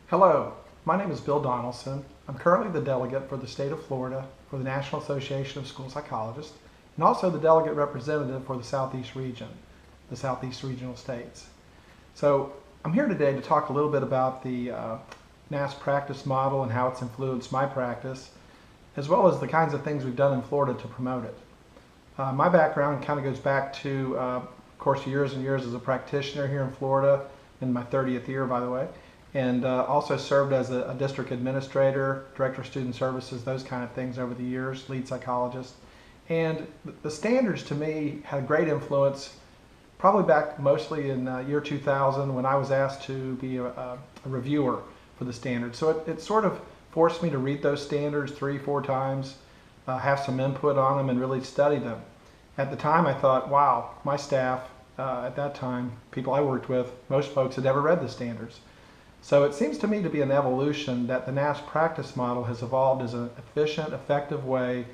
Hello, my name is Bill Donaldson. I'm currently the delegate for the state of Florida for the National Association of School Psychologists and also the delegate representative for the Southeast region, the Southeast regional states. So I'm here today to talk a little bit about the NAS practice model and how it's influenced my practice, as well as the kinds of things we've done in Florida to promote it. My background kind of goes back to, of course, years and years as a practitioner here in Florida, in my 30th year, by the way, and also served as a district administrator, director of student services, those kind of things over the years, lead psychologist. And the standards to me had a great influence, probably back mostly in year 2000 when I was asked to be a reviewer for the standards. So it sort of forced me to read those standards 3-4 times, have some input on them and really study them. At the time I thought, wow, my staff at that time, people I worked with, most folks had never read the standards. So it seems to me to be an evolution that the NAS practice model has evolved as an efficient, effective way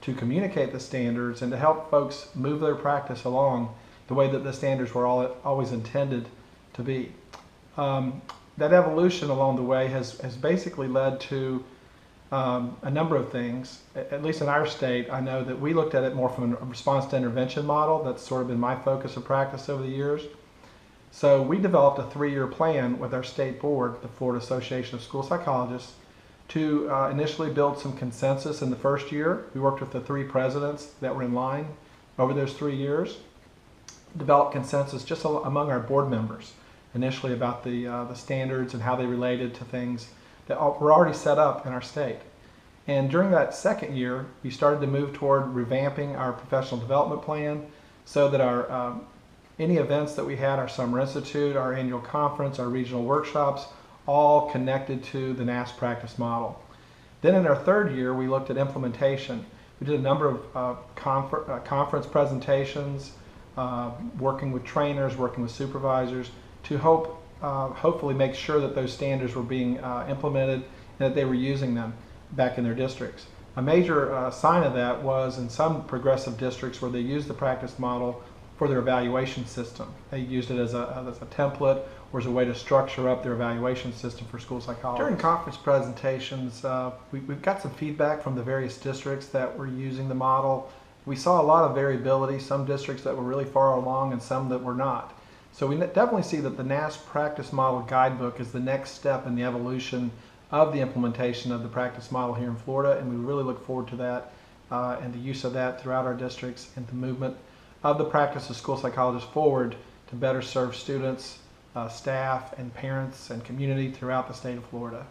to communicate the standards and to help folks move their practice along the way that the standards were always intended to be. That evolution along the way has basically led to a number of things. At least in our state, I know that we looked at it more from a response to intervention model. That's sort of been my focus of practice over the years. So we developed a 3-year plan with our state board, the Florida Association of School Psychologists, to initially build some consensus in the first year. We worked with the 3 presidents that were in line over those 3 years, developed consensus just among our board members initially about the standards and how they related to things that were already set up in our state. And during that second year, we started to move toward revamping our professional development plan so that our any events that we had, our Summer Institute, our annual conference, our regional workshops, all connected to the NAS practice model. Then in our third year, we looked at implementation. We did a number of conference presentations, working with trainers, working with supervisors to hopefully make sure that those standards were being implemented and that they were using them back in their districts. A major sign of that was in some progressive districts where they used the practice model for their evaluation system. They used it as a template or as a way to structure up their evaluation system for school psychology. During conference presentations, we've got some feedback from the various districts that were using the model. We saw a lot of variability, some districts that were really far along and some that were not. So we definitely see that the NAS practice model guidebook is the next step in the evolution of the implementation of the practice model here in Florida, and we really look forward to that and the use of that throughout our districts and the movement of the practice of school psychologists forward to better serve students, staff, and parents and community throughout the state of Florida.